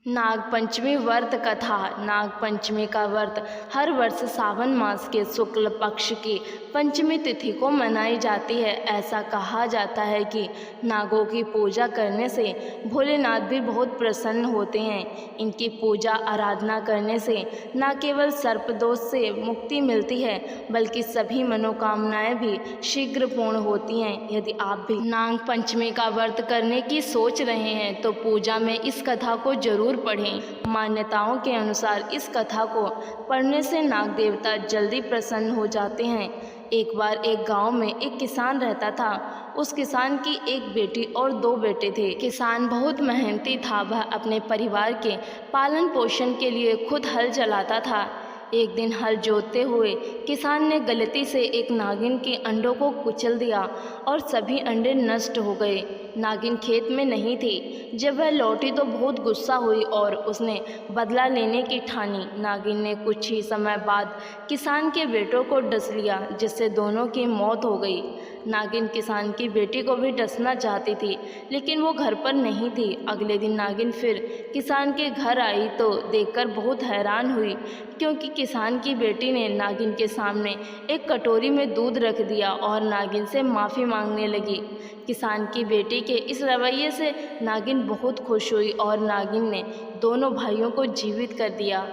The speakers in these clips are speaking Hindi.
नाग पंचमी व्रत कथा। नाग पंचमी का व्रत हर वर्ष सावन मास के शुक्ल पक्ष की पंचमी तिथि को मनाई जाती है। ऐसा कहा जाता है कि नागों की पूजा करने से भोलेनाथ भी बहुत प्रसन्न होते हैं। इनकी पूजा आराधना करने से न केवल सर्पदोष से मुक्ति मिलती है बल्कि सभी मनोकामनाएं भी शीघ्र पूर्ण होती हैं। यदि आप भी नाग पंचमी का व्रत करने की सोच रहे हैं तो पूजा में इस कथा को जरूर पढ़ें। मान्यताओं के अनुसार इस कथा को पढ़ने से नाग देवता जल्दी प्रसन्न हो जाते हैं। एक बार एक गांव में एक किसान रहता था। उस किसान की एक बेटी और दो बेटे थे। किसान बहुत मेहनती था। वह अपने परिवार के पालन पोषण के लिए खुद हल चलाता था। एक दिन हल जोतते हुए किसान ने गलती से एक नागिन के अंडों को कुचल दिया और सभी अंडे नष्ट हो गए। नागिन खेत में नहीं थी। जब वह लौटी तो बहुत गुस्सा हुई और उसने बदला लेने की ठानी। नागिन ने कुछ ही समय बाद किसान के बेटों को डस लिया जिससे दोनों की मौत हो गई। नागिन किसान की बेटी को भी डसना चाहती थी लेकिन वो घर पर नहीं थी। अगले दिन नागिन फिर किसान के घर आई तो देखकर बहुत हैरान हुई क्योंकि किसान की बेटी ने नागिन के सामने एक कटोरी में दूध रख दिया और नागिन से माफ़ी मांगने लगी। किसान की बेटी के इस रवैये से नागिन बहुत खुश हुई और नागिन ने दोनों भाइयों को जीवित कर दिया।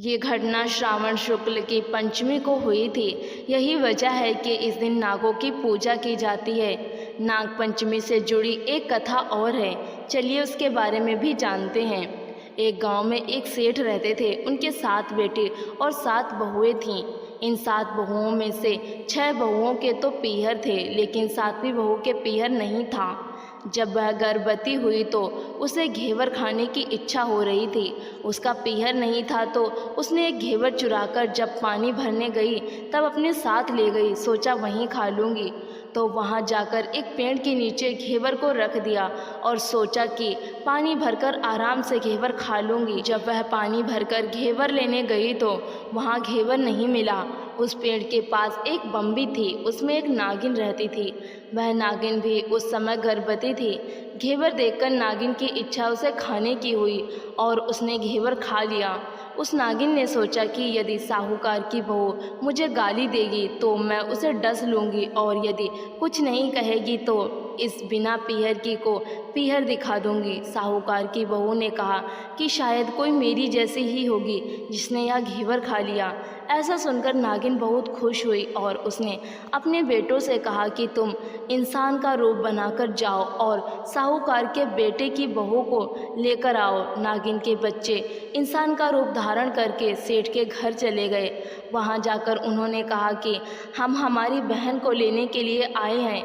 ये घटना श्रावण शुक्ल की पंचमी को हुई थी। यही वजह है कि इस दिन नागों की पूजा की जाती है। नाग पंचमी से जुड़ी एक कथा और है, चलिए उसके बारे में भी जानते हैं। एक गांव में एक सेठ रहते थे। उनके 7 बेटे और 7 बहुएं थीं। इन 7 बहुओं में से 6 बहुओं के तो पीहर थे लेकिन 7वीं बहू के पीहर नहीं था। जब वह गर्भवती हुई तो उसे घेवर खाने की इच्छा हो रही थी। उसका पीहर नहीं था तो उसने एक घेवर चुराकर जब पानी भरने गई तब अपने साथ ले गई। सोचा वहीं खा लूँगी तो वहाँ जाकर एक पेड़ के नीचे घेवर को रख दिया और सोचा कि पानी भरकर आराम से घेवर खा लूँगी। जब वह पानी भरकर घेवर लेने गई तो वहाँ घेवर नहीं मिला। उस पेड़ के पास एक बम्बी थी, उसमें एक नागिन रहती थी। वह नागिन भी उस समय गर्भवती थी। घेवर देखकर नागिन की इच्छा उसे खाने की हुई और उसने घेवर खा लिया। उस नागिन ने सोचा कि यदि साहूकार की बहू मुझे गाली देगी तो मैं उसे डस लूँगी और यदि कुछ नहीं कहेगी तो इस बिना पीहर की को पीहर दिखा दूँगी। साहूकार की बहू ने कहा कि शायद कोई मेरी जैसी ही होगी जिसने यह घेवर खा लिया। ऐसा सुनकर नागिन बहुत खुश हुई और उसने अपने बेटों से कहा कि तुम इंसान का रूप बनाकर जाओ और साहूकार के बेटे की बहू को लेकर आओ। नागिन के बच्चे इंसान का रूप धारण करके सेठ के घर चले गए। वहाँ जाकर उन्होंने कहा कि हम हमारी बहन को लेने के लिए आए हैं।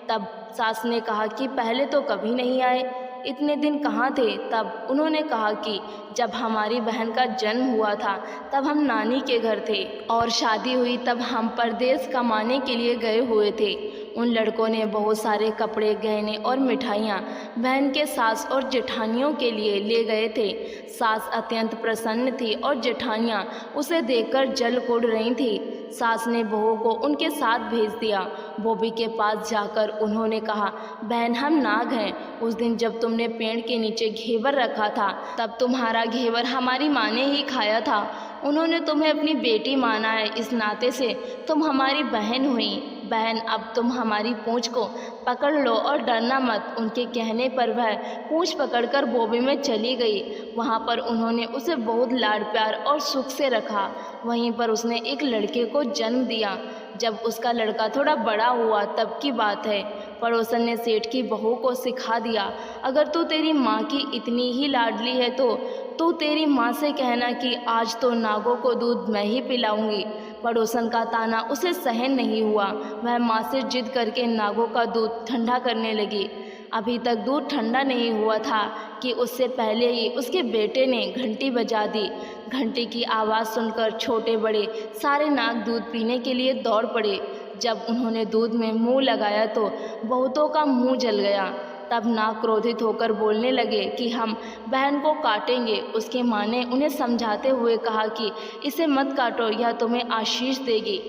तब सास ने कहा कि पहले तो कभी नहीं आए, इतने दिन कहाँ थे? तब उन्होंने कहा कि जब हमारी बहन का जन्म हुआ था तब हम नानी के घर थे और शादी हुई तब हम परदेश कमाने के लिए गए हुए थे। उन लड़कों ने बहुत सारे कपड़े, गहने और मिठाइयाँ बहन के सास और जेठानियों के लिए ले गए थे। सास अत्यंत प्रसन्न थी और जेठानियाँ उसे देखकर जल कुड़ रही थी। सास ने बहू को उनके साथ भेज दिया। बॉबी के पास जाकर उन्होंने कहा, बहन हम नाग हैं। उस दिन जब तुमने पेड़ के नीचे घेवर रखा था तब तुम्हारा घेवर हमारी माँ ने ही खाया था। उन्होंने तुम्हें अपनी बेटी माना है, इस नाते से तुम हमारी बहन हुई। बहन अब तुम हमारी पूँछ को पकड़ लो और डरना मत। उनके कहने पर वह पूँछ पकड़कर बॉबी में चली गई। वहाँ पर उन्होंने उसे बहुत लाड प्यार और सुख से रखा। वहीं पर उसने एक लड़के को जन्म दिया। जब उसका लड़का थोड़ा बड़ा हुआ तब की बात है, पड़ोसन ने सेठ की बहू को सिखा दिया, अगर तू तेरी माँ की इतनी ही लाडली है तो तू तेरी माँ से कहना कि आज तो नागों को दूध मैं ही पिलाऊंगी। पड़ोसन का ताना उसे सहन नहीं हुआ। वह माँ से जिद करके नागों का दूध ठंडा करने लगी। अभी तक दूध ठंडा नहीं हुआ था कि उससे पहले ही उसके बेटे ने घंटी बजा दी। घंटी की आवाज़ सुनकर छोटे बड़े सारे नाग दूध पीने के लिए दौड़ पड़े। जब उन्होंने दूध में मुंह लगाया तो बहुतों का मुंह जल गया। तब नाग क्रोधित होकर बोलने लगे कि हम बहन को काटेंगे। उसकी माँ ने उन्हें समझाते हुए कहा कि इसे मत काटो, यह तुम्हें आशीष देगी।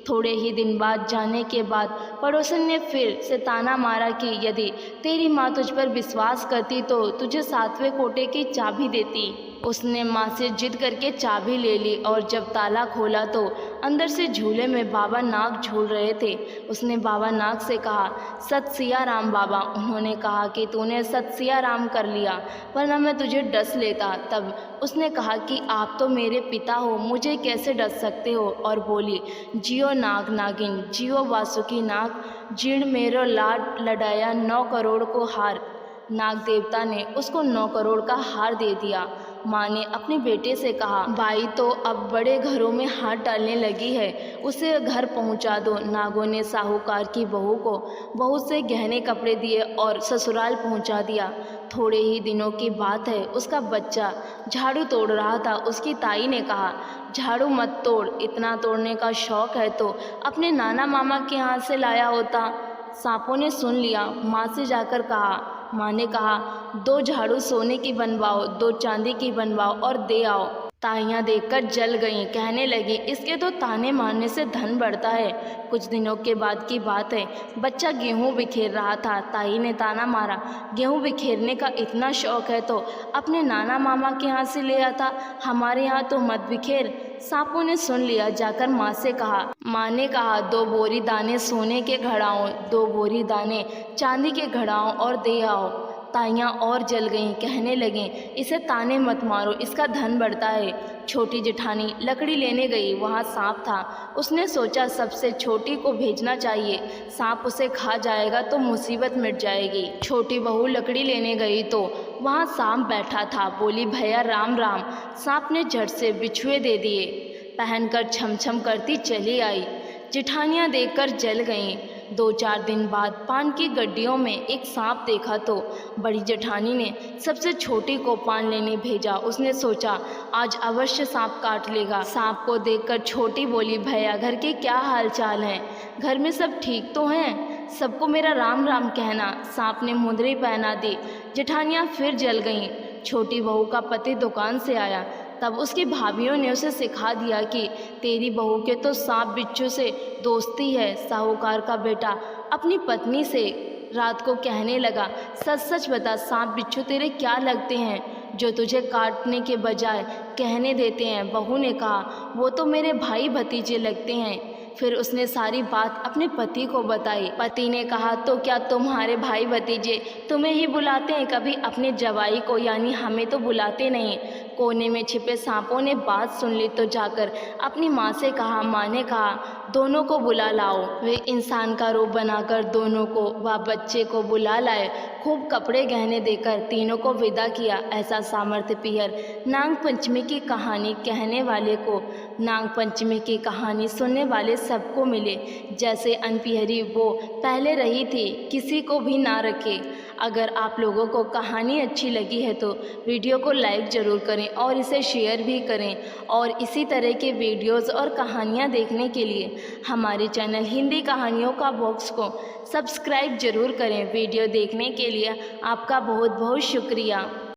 थोड़े ही दिन बाद जाने के बाद पड़ोसन ने फिर से ताना मारा कि यदि तेरी माँ तुझ पर विश्वास करती तो तुझे 7वें कोटे की चाबी देती। उसने माँ से जिद करके चाबी ले ली और जब ताला खोला तो अंदर से झूले में बाबा नाग झूल रहे थे। उसने बाबा नाग से कहा, सत सिया राम बाबा। उन्होंने कहा कि तूने सत सिया राम कर लिया, वरना मैं तुझे डस लेता। तब उसने कहा कि आप तो मेरे पिता हो, मुझे कैसे डस सकते हो। और बोली, जियो नाग नागिन, जियो वासुकी नाग, जीर्ण मेरो लाड लडाया 9 करोड़ को हार। नाग देवता ने उसको 9 करोड़ का हार दे दिया। माँ ने अपने बेटे से कहा, बाई तो अब बड़े घरों में हाथ डालने लगी है, उसे घर पहुंचा दो। नागों ने साहूकार की बहू को बहुत से गहने कपड़े दिए और ससुराल पहुंचा दिया। थोड़े ही दिनों की बात है, उसका बच्चा झाड़ू तोड़ रहा था। उसकी ताई ने कहा, झाड़ू मत तोड़, इतना तोड़ने का शौक है तो अपने नाना मामा के यहाँ से लाया होता। सांपों ने सुन लिया। माँ से जाकर कहा, माँ ने कहा, 2 झाड़ू सोने की बनवाओ, 2 चांदी की बनवाओ और दे आओ। ताइयाँ देखकर जल गईं, कहने लगी, इसके तो ताने मारने से धन बढ़ता है। कुछ दिनों के बाद की बात है, बच्चा गेहूँ बिखेर रहा था। ताई ने ताना मारा, गेहूँ बिखेरने का इतना शौक है तो अपने नाना मामा के यहाँ से ले आता, हमारे यहाँ तो मत बिखेर। सांपों ने सुन लिया। जाकर माँ से कहा। माँ ने कहा, 2 बोरी दाने सोने के घड़ाओ, 2 बोरी दाने चांदी के घड़ाओ और दे आओ। ताइयाँ और जल गईं, कहने लगीं, इसे ताने मत मारो, इसका धन बढ़ता है। छोटी जेठानी लकड़ी लेने गई, वहाँ सांप था। उसने सोचा सबसे छोटी को भेजना चाहिए, सांप उसे खा जाएगा तो मुसीबत मिट जाएगी। छोटी बहू लकड़ी लेने गई तो वहाँ सांप बैठा था। बोली, भैया राम राम। सांप ने झट से बिछुए दे दिए, पहनकर छमछम करती चली आई। जेठानियाँ देखकर जल गईं। 2-4 दिन बाद पान की गड्डियों में एक सांप देखा तो बड़ी जेठानी ने सबसे छोटी को पान लेने भेजा। उसने सोचा आज अवश्य सांप काट लेगा। सांप को देखकर छोटी बोली, भैया घर के क्या हाल चाल हैं? घर में सब ठीक तो हैं? सबको मेरा राम राम कहना। सांप ने मुंदरी पहना दी। जेठानियाँ फिर जल गईं। छोटी बहू का पति दुकान से आया, तब उसकी भाभियों ने उसे सिखा दिया कि तेरी बहू के तो सांप बिच्छू से दोस्ती है। साहूकार का बेटा अपनी पत्नी से रात को कहने लगा, सच सच बता, सांप बिच्छू तेरे क्या लगते हैं जो तुझे काटने के बजाय कहने देते हैं? बहू ने कहा, वो तो मेरे भाई भतीजे लगते हैं। फिर उसने सारी बात अपने पति को बताई। पति ने कहा, तो क्या तुम्हारे भाई भतीजे तुम्हें ही बुलाते हैं, कभी अपने जवाई को यानी हमें तो बुलाते नहीं? कोने में छिपे सांपों ने बात सुन ली तो जाकर अपनी माँ से कहा। माँ ने कहा, दोनों को बुला लाओ। वे इंसान का रूप बनाकर दोनों को व बच्चे को बुला लाए। खूब कपड़े गहने देकर तीनों को विदा किया। ऐसा सामर्थ्य पियर नाग पंचमी की कहानी कहने वाले को, नाग पंचमी की कहानी सुनने वाले सबको मिले। जैसे अनपिहरी वो पहले रही थी, किसी को भी ना रखे। अगर आप लोगों को कहानी अच्छी लगी है तो वीडियो को लाइक ज़रूर करें और इसे शेयर भी करें। और इसी तरह के वीडियोस और कहानियाँ देखने के लिए हमारे चैनल हिंदी कहानियों का बॉक्स को सब्सक्राइब ज़रूर करें। वीडियो देखने के लिए आपका बहुत बहुत शुक्रिया।